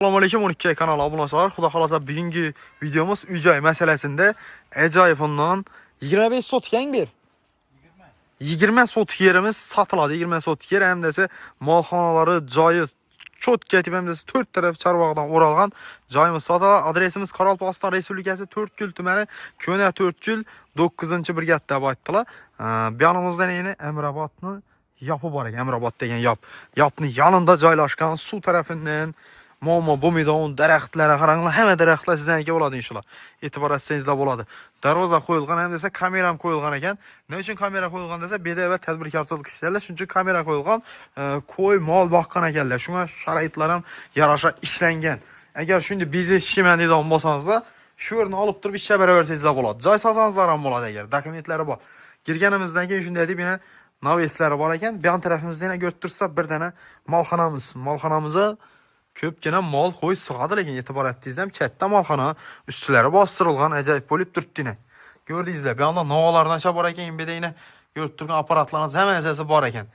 Assalamualaikum 12 kanal abunəçilər. Xuda xalasa bugünkü videomuz ücay məsələsində Əcayevondan 25 sotkan bir 20 sotk yerimiz satıladı. 20 sotk yer həm dəsə malxanaları cayı çok getib həm dəsə 4 tərəf Çarvaqdan oralğan cayımız satıladı. Adresimiz Qaralpaqistan Respublikası Törtgül tüməni Könə Törtgül 9-cu briqadda baytdılar. Yanımızda neyini Əmrabadını yapı var. Əmrabad degen yapının yanında caylaşqan su tərəfindən Mama bu midon dərəxtlərə qaranlar, həmə dərəxtlər sizənə oladı inşallah. Etibar etsəniz də oladı. Darvaza qoyulğan, həm dəsə kameram qoyulğan ekan. Nə üçün kamera qoyulğan desə, BDV tədbirkarçılıq istəyirlər. Çünki kamera qoyulğan, qoy mal baxqan ekanlar. Şuna şəraitlərim yaraşa işləngan. Əgər şimdi bizi şiməndi də olmasanız da, şu yerini alıp durub işə bərabər sizlə oladı. Cay sasanızlar amma oladı əgər. Dokumentləri var. Girgənimizdən ki, şimdi dedik yine navesləri var ekan. Bir an tərəfimizdə yine götürsə bir dənə malxanamıza köpkene mal koy sığadı, lakin etibar ettiğinizden kətdə malxana üstüləri bastırılğan əcayib olub durtdine. Gördüyünüzlə, bir anda novalardan çap var ekan, bir də yine götürgən aparatlarınız həmən əsəsi var ekan.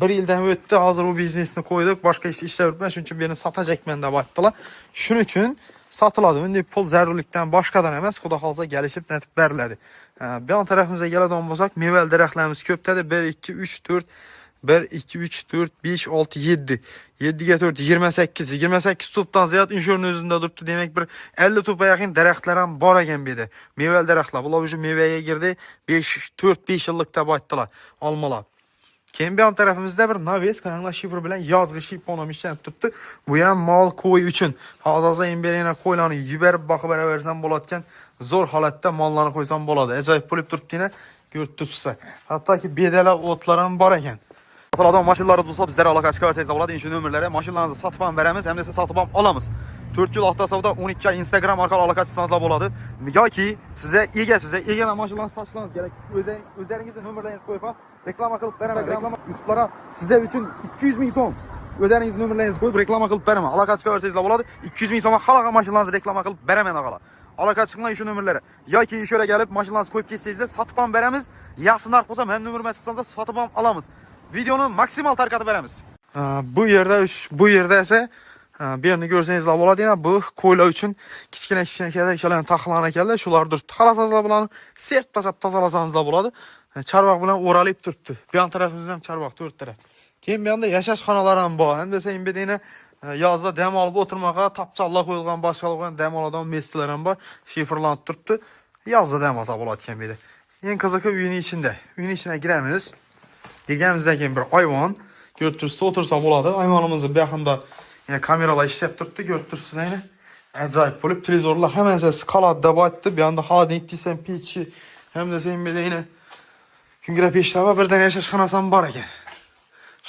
Bir ildən ötdü, hazır bu biznesini koyduk, başka işlə yürütmək, çünki birini satacaq məndə batdılar. Şunun üçün satıladı. İndi pul zərurlikdən başqadan əməz, xuda xalsa gəlişib nətib bərlədi. Bir an tərəfimizə gələ donbozaq, meyvəl dərəxlərimiz köpdədir. 1, 2, 3, 4, 1, 2, 3, 4, 5, 6, 7. 7'ye 4, 28. 28 tuptan ziyad inşörün özünde durdu. Demek bir 50 tupa yakın dərəxtlərin var ekan bir de. Meyvəl dərəxtlər. Bunlar şu meyvəyə girdi. 4-5 yıllıkta baytdılar. Almalar. Keyin bir an tərəfimizdə bir naves kanallar şifre bilen yazgı şiponam işlənib tutdu. Bu yan mal koy üçün. Hadaza emberiyine koylanı yüberib baxıb versən bolatken zor halatda mallarını koysan boladı. Əcayib bulub durdu yine görüntüsü. Hatta ki bedələ otların var ekan. Adam maşınları tutsa bizlere alaka çıkartacağız. Avladı inşi nömürlere maşınlarınızı satıp veremiz hem de satıp alamız. 4 yıl Ahtasav'da 12 ay Instagram arkalı alaka çıksanızla boladı. Ya ki size iyi gelen maşınlarınızı satışlarınız gerek. Özlerinizde nömürlerinizi koyup reklam akılıp veremez. YouTube'lara size için 200 bin son. Öderinizin nömürlerinizi koyup reklam akılıp veremez. Alaka çıkartacağız boladı. 200 bin sona halaka maşınlarınızı reklam akılıp veremez ağala. Alaka çıkmayın şu nömürlere. Ya ki şöyle gelip maşınlarınızı koyup geçseniz de satıp veremiz. Yasınlar olsa hem nömürümü çıksanızda satıp alamız. Videonun maksimal tarikatı veremiz. Bu yerde ise birini görseniz la болады yine bu koyla üçün kiçkine kələn taxılan ekanlar. Şular durdu. Xalasanız da bulanı sert tazalasanız da болады. Çarvaq bilan oralayıb durdu. Bir yan tərəfimizdən çarvaq 4 tərəf. Keyin bir yanda yaşaşxanalar var. Həm də sən bir deyinə yazda dəm alıb oturmağa tapçallar qoyulğan, başqalıqdan dəm aladan mescidlər var. Şifrlanıb durdu. Yazda dəm alsa болады ekan bir də. En qızıqı uyun içində. Uyun içinə girəmiz. Girgəmizdəki bir ayvan götürsə otursa boladı. Ayvanımızı bir yaxında kameralar işləyib durdu. Götürsün yine. Əcayib olub. Televizorla həmən səsi qaladı baytdı. Bir anda haladın etdiysən peçi. Həm də sən bir də yine güngürə peşdə var. Birdən yaşaşxanasan var ekan.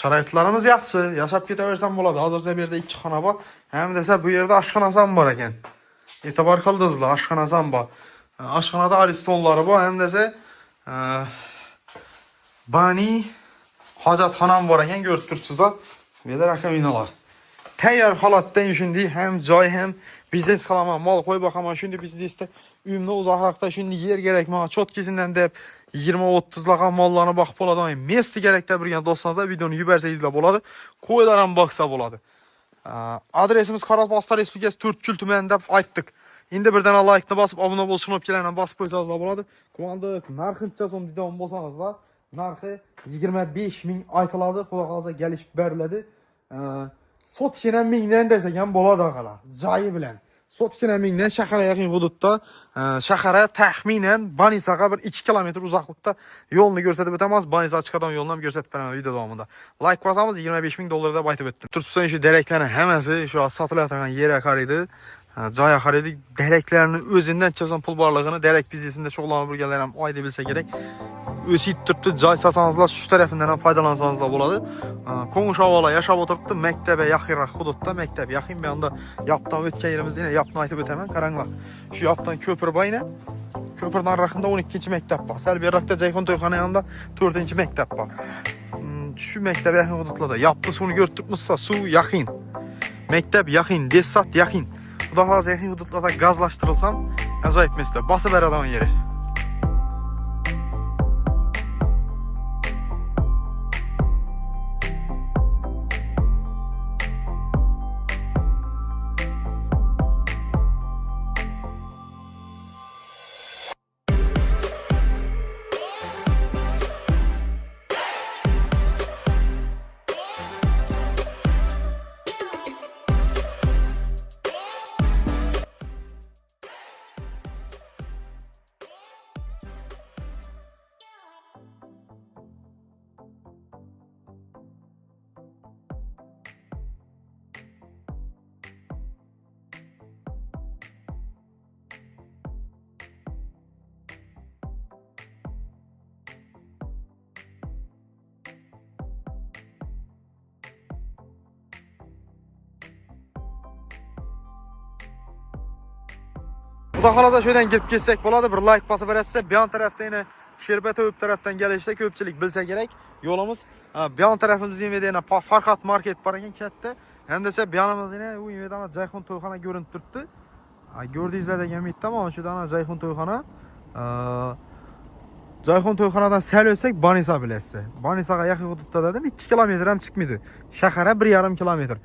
Şəraitlarımız yaxşı. Yaşab ketə versən boladı. Hazırca bir də 2 xana var. Həm dəsə bu yerdə aşxanasan var ekan. Etibar qıldızla aşxanasan var. Aşxanada aristonları var. Həm dəsə bani hacatxanam var ekan gördürsüz ha. Belə rəqəm inalar. Təyyar halatda şimdi hem cay hem biznes qalama mal koy baxama şimdi biznesdə ümumda uzaqlıqda şimdi yer gerek mənə çok kezindən də 20-30 lağa mallarına baxıb boladı. Mesti gerek də bir yan dostlarınızla videonu yübərsənizlə boladı. Koylaram baxsa boladı. Adresimiz Qaralpaqistan Respublikası Törtgül tümənində aytdıq. İndi birdən like-ni basıb abunə olsun opkilərlə basıb qoysanızla boladı. Komandıq narxınca son videom bolsanızla narxı 25 min aytıladı. Xudaqalıza gəlişib bərilədi. Sot işinə mindən desəkən boladı ağala. Cayı bilən. Sot işinə mindən şəhərə yaxın hududda, şəhərə təxminən Banisağa bir 2 kilometr uzaqlıqda yolunu göstərib ötəməz. Banisa açıqadan yolundan göstərib verəm video davamında. Like basamız 25 min dollarda baytıb etdim. Tutsan şu dərəklərin həməsi şu satılıb yatan yer akarıydı. Cay akarıydı. Dərəklərinin özündən çıxan pul varlığını dərək biznesində çoxlanma bölgələrim ayda bilsə gerek. Ösüyüb tutdu. Cay sasanızla şu tərəfindən faydalansanız da boladı. Qonşu havala yaşab oturtdu. Məktəbə yaxınraq hududda. Məktəb yaxın bir anda yapdan ötkən yerimizdə yine yapdan aytıb ötəmən. Qaranlaq. Şu yapdan köpür var yine. Köpürün arasında 12-ci məktəb var. Səlbiyarraqda Ceyxon Toyxana yanında 4-cü məktəb var. Şu məktəbə yaxın hududla da yapdı sunu gördükmüzsə su yaxın. Məktəb yaxın, desat yaxın. Bu da hazır yaxın hududla da qazlaşdırılsan əcayib məsələ. Bası ver adamın yeri. Xudo xolasa shu yerdan kirib ketsak bo'ladi. Bir like bosib berasiz. Bu yon tarafda yana Sherbato'yib tarafdan kelishda ko'pchilik bilsa kerak. Yo'limiz bu yon tarafimizda yana Farhat market bor ekan katta. Endi esa bu yonimizda yana u yerdan Jayxun to'yxona ko'rinib turibdi. Ko'rdingizlar degan umidda mana shu yerdan Jayxun to'yxona. Jayxun to'yxonadan sal o'tsak Banisa bilasiz. Banisaga yaqin hududda dedim 2 kilometr ham chiqmaydi. Shahara 1,5 kilometr.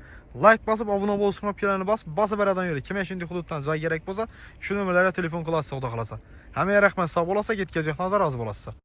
Like bosib, obuna bo'lishni knopkalarini bosib beradan yuri. Kimga shunday hududdan joy kerak bo'lsa, shu nomerlarga telefon qilasiz, xudo xolasa. Hammaga rahmat, sog' bo'lasiz, ketgan joyingizga rozi bo'lasiz.